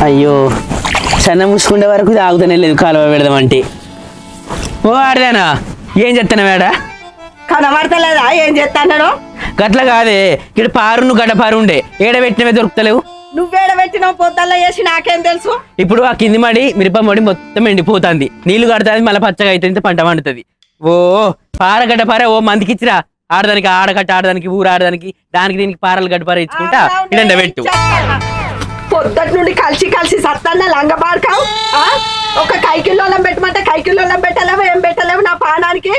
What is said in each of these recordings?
అయ్యో సన్న మూసుకుంటే వరకు తాగుతూనే లేదు కాలువ పెడదామంటే. ఓ ఆడదానా ఏం చెప్తాను మేడ కనబడతలేదా ఏం చేస్తాను? గట్ల కాదే ఇక్కడ పారు నువ్వు గడ్డ పారు ఉండే ఏడబెట్టినవే దొరుకుతలేవు. నువ్వేడబెట్టినావు పొద్దుల్లో చేసి నాకేం తెలుసు? ఇప్పుడు ఆ కింది మడి మిరప మడి మొత్తం ఎండిపోతుంది, నీళ్లు కడుతుంది, మళ్ళీ పచ్చగా అయితే పంట పండుతుంది. ఓ పార గడ్డ పార ఓ మందికి ఇచ్చిరా, ఆడదానికి ఆడగట్ట ఆడదానికి ఊరు ఆడదానికి దానికి దీనికి పారలు గడ్డ పార ఇచ్చుకుంటా ఇడండ పెట్టు. పొద్దుటి నుండి కలిసి కలిసి సత్తాన్న లంగబాడుకావు. ఒక కైకిల్లోలం పెట్టమంటే కైకిల్లోలం పెట్టలేవు, ఏం పెట్టలేవు నా పానానికి.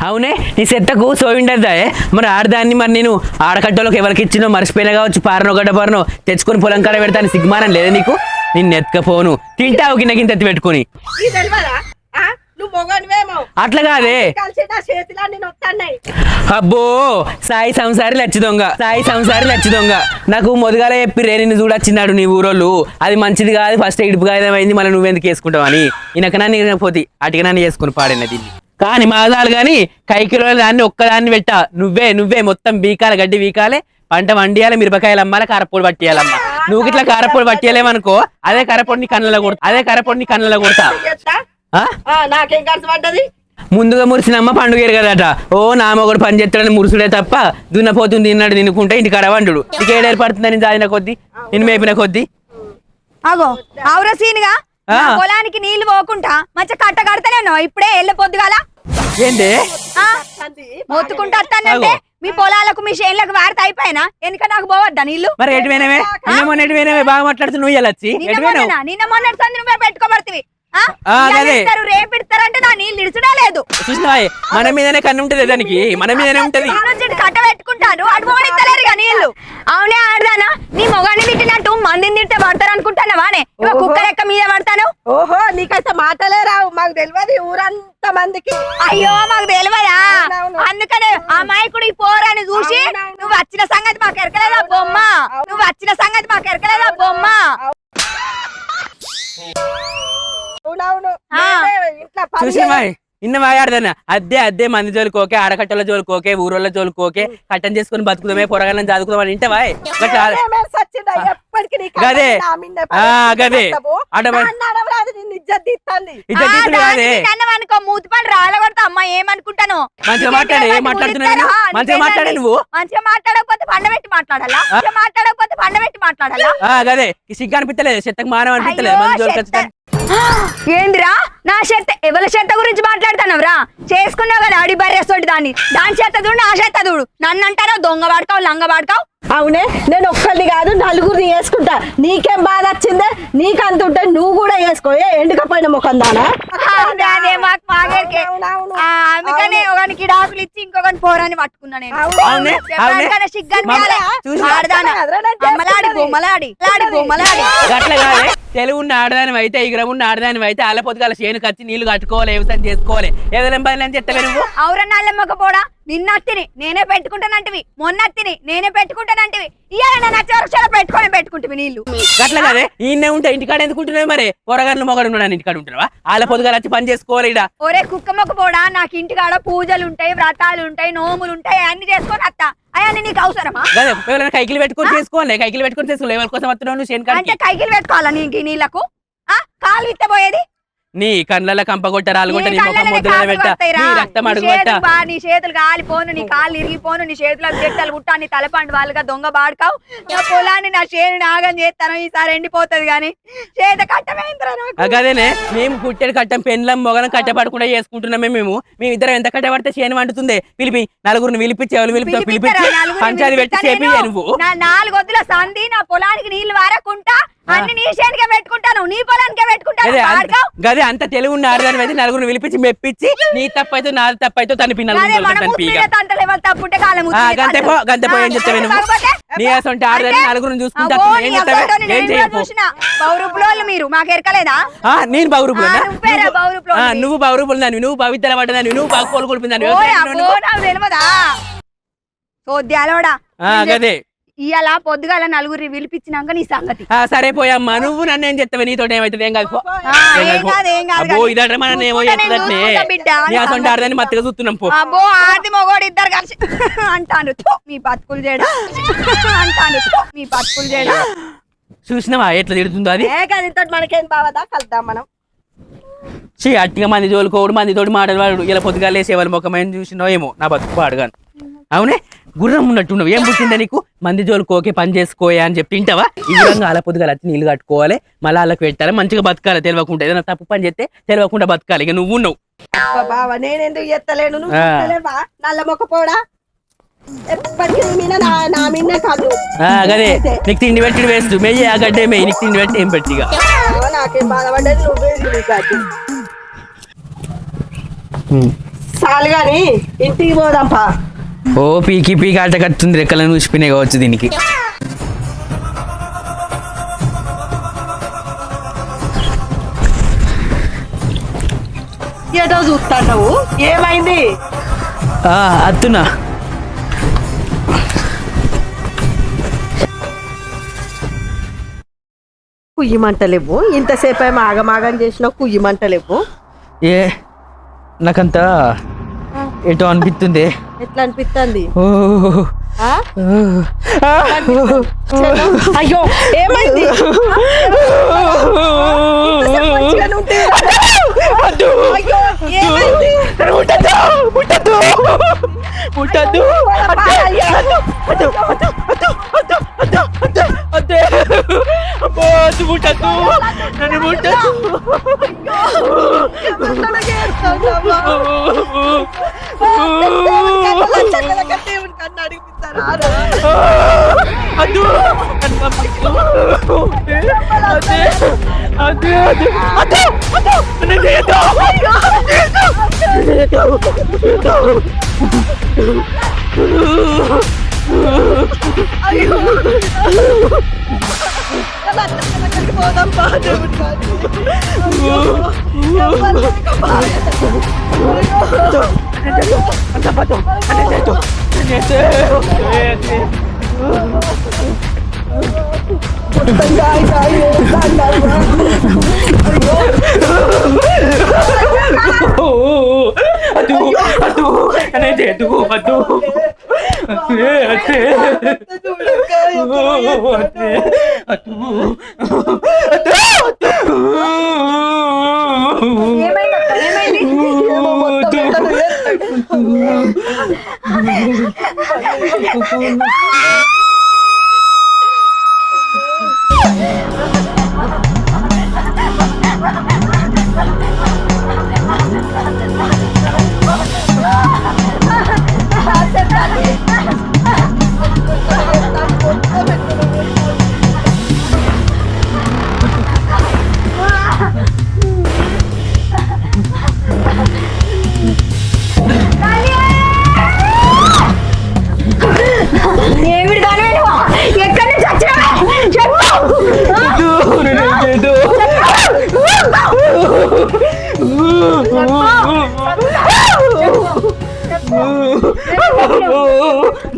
అవునే నీ సెత్తకు సోయిండద్దా మరి ఆడదాన్ని మరి నేను ఆడకట్టలోకి ఎవరికి ఇచ్చినో మర్చిపోయినా కావచ్చు, పారనో గడ్డ పారనో తెచ్చుకొని పొలం కాడ పెడతాను సిగ్గుమానం లేదా నీకు? నేను ఎత్తుకపోను తింటావు గిన్నె గింత ఎత్తి పెట్టుకుని. అట్లా కాదే అబ్బో సాయి సంసారి లచ్చి దొంగ, సాయి సంసారి లచ్చి దొంగ. నాకు మొదగాల చెప్పిరే నిన్ను చూడొచ్చినాడు నీ ఊరోళ్ళు, అది మంచిది కాదు, ఫస్ట్ ఇడుపు కాగితం అయింది, మళ్ళీ నువ్వెందుకు వేసుకుంటావు అని ఈయనకన్నా పోతే అటుకనాన్ని చేసుకుని పాడిన దీన్ని. కానీ మాదాలు కానీ కైకిలో దాన్ని ఒక్కదాన్ని పెట్టా, నువ్వే మొత్తం బీకాలి, గడ్డి బీకాలే, పంట వండియాలి, మిరపకాయలు అమ్మాలి, కారపొడి పట్టియాలమ్మా. నువ్వు ఇట్లా కారపొడి పట్టియలేమనుకో అదే కరపొడిని కళ్ళలో కొడతా. నాకేం ఖర్చు పడ్డది? ముందుగా మురిసినమ్మ పండుగ కదట, ఓ నామొకడు పని చేస్తాడని మురుసుడే తప్ప దున్నపోతుంది తిన్నాడు తినుకుంటే ఇంటి కడవండు. నీకు ఏడేర్పడుతుందని జాదిన కొద్దీ నేను మేపిన కొద్దీ. అగో అవురా సీనుగా పొలానికి నీళ్లు పోకుండా మంచిగా కట్ట కడతానేనో ఇప్పుడే వెళ్ళ పొద్దుగాల ఏంటి మొత్తుకుంటా వస్తానంటే మీ పొలాలకు మీ చేనులకు వారితే అయిపోయినా ఎందుక నాకు పోవద్దా నీళ్లు? మరి ఎటువైనవే ఎటువైనవే బాగా మాట్లాడుతూ నువ్వు వెళ్ళొచ్చి నిన్న మొన్నటి నువ్వే పెట్టుకోబడుతుంది. రేపు ఇడతారంటే నా నీళ్ళు ఇడుచుడా లేదు. చూసినావా మన మీదనే కన్ను ఉంటది, దానికి మన మీదనే ఉంటది. కట్ట పెట్టుకుంటాను అటు పోనిస్తలేరు ఇక నీళ్లు. అవునే ఆడదానా నీ మొగాన్ని తిట్టినట్టు మందిని తింటే పడతారు అనుకుంటానవానే కుక్క లెక్క మీద పడతాను. ఓహో నీకైతే మాటలే రావు, మాకు తెలియదు ఊరంత మందికి. అయ్యో మాకు తెలియదా, అందుకనే ఆ మాయకుడు ఈ పోరాని చూసి నువ్వు వచ్చిన సంగతి మాకు ఎరకలేదా బొమ్మ, నువ్వు వచ్చిన సంగతి మాకు ఎరకలేదా బొమ్మ. చూసినవా ఇన్న వాయాడదన్న అద్దే మంది జోలుకోకే, ఆడకట్టల జోలుకోకే, ఊరోళ్ళ జోలుకోకే, కట్టం చేసుకుని బతుకుదామే, పొరగాలని చదువుకుందామని ఇంటవా గదే గదే అనుకో మూతిపడి రాలగొడతా అమ్మా. ఏమనుకుంటాను మంచిగా మాట్లాడే నువ్వు మంచిగా మాట్లాడకపోతే పండబెట్టి మాట్లాడాలా, మాట్లాడకపోతే పండబెట్టి మాట్లాడాలా. గదే సిగ్గు అనిపించలేదు, చెత్తకు మానవ అనిపించలేదు మంది జోలికి. ఏందిరా నా చెత్త ఎవరి చెత్త గురించి మాట్లాడుతున్నావురా? చేసుకున్నావు కదా అడి బర్రెస్తోటి దాన్ని, దాని చేత చూడు నా చేత చూడు, నన్ను అంటారా దొంగ వాడుకావు లంగ వాడుకావు. అవునే నేను ఒక్కరిని కాదు నలుగురిని వేసుకుంటా, నీకేం బాధ వచ్చిందే? నీకంత ఉంటే నువ్వు కూడా వేసుకో, ఎండుకపోయిన ముఖం దానా. అందుకనే ఒకనికి డాకులు ఇచ్చి ఇంకొకని పోరాని పట్టుకున్నా నేను. తెలుగు ఉన్న ఆడదాని అయితే ఇగర ఉన్న ఆడదాని అయితే అల్ల పొద్దుగాల చేను కచ్చి నీళ్లు కట్టుకోవాలి, వ్యవసాయం చేసుకోవాలి, ఏదైనా పని అని చెప్తావే నువ్వు. అవురన్నాళ్ళమ్మక పోడా నిన్నత్తిని నేనే పెట్టుకుంటానంటివి, మొన్నత్తిని నేనే పెట్టుకుంటానంటివి, ఇవాళ నచ్చ వృక్షాలు పెట్టుకుంటే నీళ్లు. అట్లా కదే ఈయనే ఉంటే ఇంటికాడ ఎందుకుంటున్నావు? మరి పొరగారు మొగడు ఉన్నాడు ఇంటికాడ ఉంటున్నావా? వాళ్ళ పొద్దుగాల వచ్చి పని చేసుకోవాలి. ఇడ ఒరే కుక్క మొక్క పోడా నాకు ఇంటికాడ పూజలు ఉంటాయి, వ్రతాలు ఉంటాయి, నోములు ఉంటాయి, అన్ని చేసుకొని అత్త అవన్నీ నీకు అవసరమా? కైకిలు పెట్టుకొని చేసుకోవాలి, కైకిలు పెట్టుకొని చేసుకోవాలి. ఎవరి కోసం వస్తున్నావు? అంటే కైకిలు పెట్టుకోవాలా నీకు నీళ్లకు? కాలు విత్తపోయేది నీ కళ్ళ కంపగొట్ట రాలుగొట్ట నీ ముఖం ముద్దులో పెట్ట నీ రక్తం అడుగుబట్ట నీ చేతులు కాలిపోను, నీ కాళ్ళు ఇరిగిపోను, నీ చేతులకు చెట్టలు గుట్టా, నీ తలపండు వాళ్ళుగా దొంగ బాడుకావు. నా పొలాన్ని నా చేను నాగం చేస్తాను, ఈసారి ఎండిపోతుంది గాని చేత కట్టమేంద్రా. అదేనే మేము పుట్టేడు కట్టం పెన్లం మొగలం కట్టపడకుండా చేసుకుంటున్నామే. మేము ఇద్దరం ఎంత కట్టబడితే చేను వండుతుంది. పిలిపి నలుగురిని పిలిపించి ఎవరు పిలిపించి పంచాయతీ పెట్టి చేపి నువ్వు నా 4 వద్దుల సంధి నా పొలానికి నీళ్లు వారకుంటా అన్ని నీ చేతికే పెట్టుకుంటాను, నీ పొలానికే పెట్టుకుంటాను. గదే అంత తెలుగు ఉన్న ఆడదాని అయితే నలుగురిని పిలిపించి మెప్పించి నీ తప్పైతే నాది తప్పైతే తనిపి నలుగురిని చూసుకుంటా. మీరు మాకు ఎరకలేదా? నేను బౌరూపులు, నువ్వు బౌరూపులు దాన్ని, నువ్వు పవిత్ర పడ్డదాన్ని, నువ్వు బాగా కోలుకొలిపింది తెలియదా? సోద్యాలోడా గదే ఇయాల పొద్దుగాల నలుగురిని పిలిపించినాక నీ సంగతి. సరే పోయమ్మా, నువ్వు నన్ను ఏం చెప్తావు? నీతో ఏమైతుంది? ఏం కాదు ఇదట మన ఏమో ఆడదాన్ని మత్తుగా చూస్తున్నాం. అబ్బో ఆది మొగోడు ఇద్దరు కలిసి అంటాను మీ బతుకులు చేయడం, అంటాను మీ బతుకులు చేయడం. చూసినావా ఎట్లా తిడుతుందో అది ఏకదితో మనకేం బావదా కలుద్దాం మనం. చీ అట్టిగా మంది తోలుకోడు మంది తోటి మాట్లాడవాడు ఇలా పొద్దుగాలే సేవల ముఖమైన చూసినావు ఏమో నా బతుకు పాడుగాను. అవునే గుర్రం ఉన్నట్టున్నావు ఏం పుట్టిందా నీకు మంది జోలుకోకే పని చేసుకోయా అని చెప్పి తింటావా ఈ విధంగా అలా పొద్దుగాల వచ్చి నీళ్ళు కట్టుకోవాలి మళ్ళీ వాళ్ళకి పెట్టాలి మంచిగా బతకాలి తెలియకుండా ఏదైనా తప్పు పని చేస్తే తెలియకుండా బతకాలి ఇక నువ్వు ఉన్నావు బావ నేనెందుకు ఎత్తలేను నువ్వు ఎత్తలేవా నల్ల మొక్క పోడా ఎప్పటికీ నీ మీద నా మీదనే కాదు అదే నీకు తిండి పెట్టి వేస్ట్ మెయ్యి ఆ గడ్డే మెయ్యి నీకు తిండి పెట్టి ఏం పెట్టిగా నాకేం బాధపడ్డది నువ్వే కాదు చాలు గాని ఇంటికి పోదాంపా ఓ పీకి పీకి ఆట కట్టుంది రెక్కలను చూసిపోయినాయి కావచ్చు దీనికి ఏదో చూస్తావు ఏమైంది అత్తున్నా కుయ్యమంటలేవు ఇంతసేపు ఏమో ఆగమాగం చేసినావు కుయ్యమంటలేవు ఏ నాకంతా ఎటో అనిపిస్తుంది ఎట్లా అనిపిస్తుంది ఓ అయ్యో ఏమైంది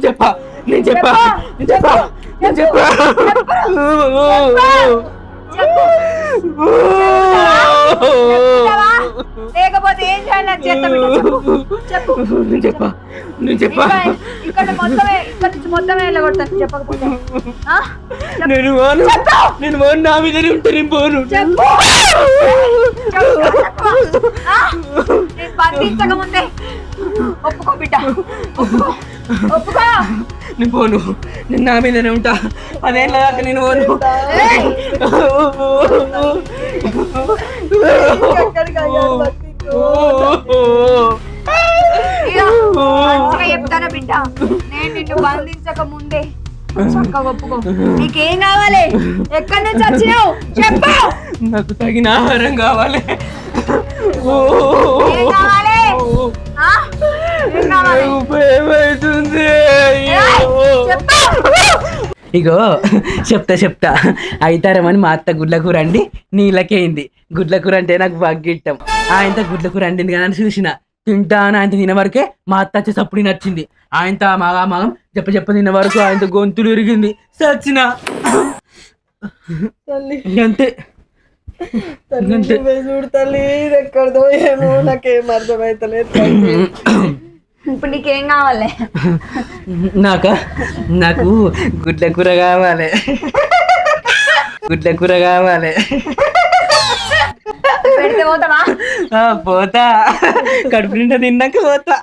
చెప్పా నేను చెప్పా లేకపోతే ఏం చేయాలి చెప్పు చెప్పా ఇక్కడ మొత్తమే ఇక్కడ నుంచి మొత్తమే వెళ్ళగొడతాను చెప్పకపోతే నేను నా మీద ఉంటాను పోను నేను బంధించక ముందే ఒప్పుకో బిడ్డ ఒప్పుకో నేను పోను నేను నా మీదనే ఉంటా అదేం దాకా నేను పోను చెప్తానా బిడ్డ నేను నిన్ను బంధించక ముందే చక్కగా ఒప్పుకో నీకేం కావాలి ఎక్కడి నుంచి వచ్చినావు చెప్పు నాకు తగిన ఆహారం కావాలి ఏం కావాలి ఇగో చెప్తా అయితారేమని మా అత్త గుడ్ల కూర అండి నీళ్ళకేయింది గుడ్ల కూర అంటే నాకు బాగా ఇష్టం ఆయనతో గుడ్ల కూర అండింది కానీ చూసిన తింటా అని ఆయన తినే వరకే మా అత్త వచ్చి సప్పుడు నచ్చింది ఆయనతో మగం చెప్ప తిన్న వరకు ఆయనతో గొంతులు ఇరిగింది సచ్చిన అంతే చూడు తల్లి ఎక్కడదో ఏమో నాకేం అర్థమైతలేదు ఇప్పుడు నీకేం కావాలి నాకు గుడ్ల కూర కావాలి గుడ్ల కూర కావాలి. పెడితే పోతావా? పోతా, కడుపు నిండా తిన్నాక పోతా.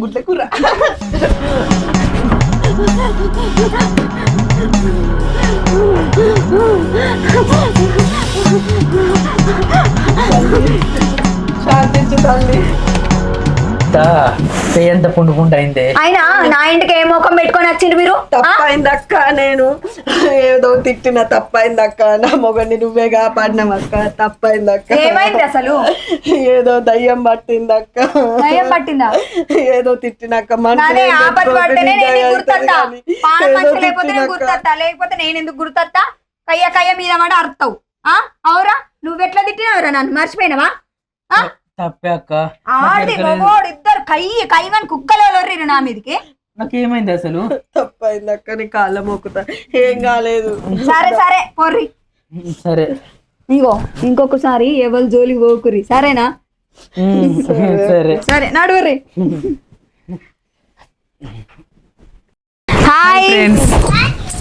గుడ్ల కూర శాంతించు తల్లి. ఎంత పుండు పుండు అయిందే. అయినా నా ఇంటికి ఏ ముఖం పెట్టుకొని వచ్చిండ్రు మీరు? తప్పైందక్క, నేను ఏదో తిట్టిన తప్పైందక్క. నా మొగని నువ్వే కాపాడినవక్క. తప్పైందక్క. ఏమైంది అసలు? ఏదో దయ్యం పట్టిందక్క. దయ్యం పట్టిందా? ఏదో తిట్టినక్క. నాదే ఆపద పడితేనే నేను గుర్తొత్తా. పానం మంచి లేకపోతే నేను గుర్తొత్తా, లేకపోతే నేను ఎందుకు గుర్తొత్తా? కయ్య కయ్య మీద పడి అర్థవు. అవురా, నువ్వెట్లా తిట్టినవరా? నన్ను మర్చిపోయినవా? తప్పే అక్క. ఆడి మగోడు ఇద్దరు కైవని కుక్కలు నా మీదకి. నాకేమైంది అసలు? తప్పైందక్క, నీ కాళ్ళ మొక్కుతా. ఏం కాలేదు. సరే సరే పొర్రి. సరే ఇగో ఇంకొకసారి ఎవరు జోలికి పోకురి, సరేనా? సరే సరే నడువురి. హాయ్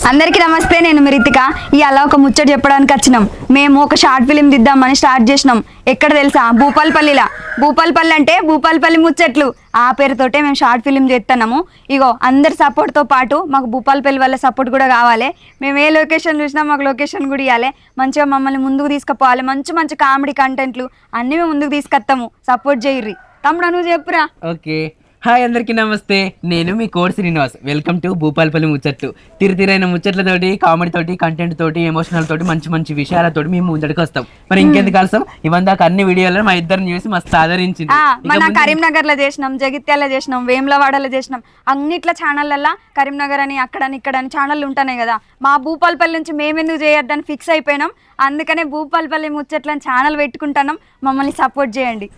అందరికీ నమస్తే, నేను రితిక. ఇవాళ ఒక ముచ్చట చెప్పడానికి వచ్చినాం. మేము ఒక షార్ట్ ఫిలిం దిద్దామని స్టార్ట్ చేసినాం. ఎక్కడ తెలుసా? భూపాలపల్లిలా. భూపాలపల్లి అంటే భూపాలపల్లి ముచ్చట్లు, ఆ పేరుతోటే మేము షార్ట్ ఫిలిం చేస్తున్నాము. ఇగో అందరి సపోర్ట్తో పాటు మాకు భూపాలపల్లి వాళ్ళ సపోర్ట్ కూడా కావాలి. మేము ఏ లొకేషన్ చూసినా మాకు లొకేషన్ కూడా ఇవ్వాలి. మంచిగా మమ్మల్ని ముందుకు తీసుకుపోవాలి. మంచి మంచి కామెడీ కంటెంట్లు అన్నీ మేము ముందుకు తీసుకొస్తాము. సపోర్ట్ చేయర్రి. తమ్ముడు నువ్వు చెప్పురా. ఓకే. హాయ్ అందరికీ నమస్తే, నేను మీ కోడి శ్రీనివాస్. వెల్కమ్ టు భూపాలపల్లి ముచ్చట్లు. తిరితిరైన ముచ్చట్లతోటి, కామెడీ తోటి, కంటెంట్ తోటి, ఎమోషనల్ తోటి, మంచి మంచి విషయాలతోటి మేము ముందడికి వస్తాం. మరి ఇంకెందుకు కలుస్తాం? ఇవందాక అన్ని వీడియోలను మా ఇద్దరిని చూసి మస్తు ఆదరించింది. మన కరీంనగర్ లో చేసినాం, జగిత్యాల చేసినాం, వేములవాడలో చేసినాం. అన్నిట్ల ఛానళ్ళల్లో కరీంనగర్ అని అక్కడని ఇక్కడని ఛానళ్ళు ఉంటున్నాయి కదా. మా భూపాలపల్లి నుంచి మేమెందుకు చేయొద్దని ఫిక్స్ అయిపోయినాం. అందుకనే భూపాలపల్లి ముచ్చట్లని ఛానల్ పెట్టుకుంటున్నాం. మమ్మల్ని సపోర్ట్ చేయండి.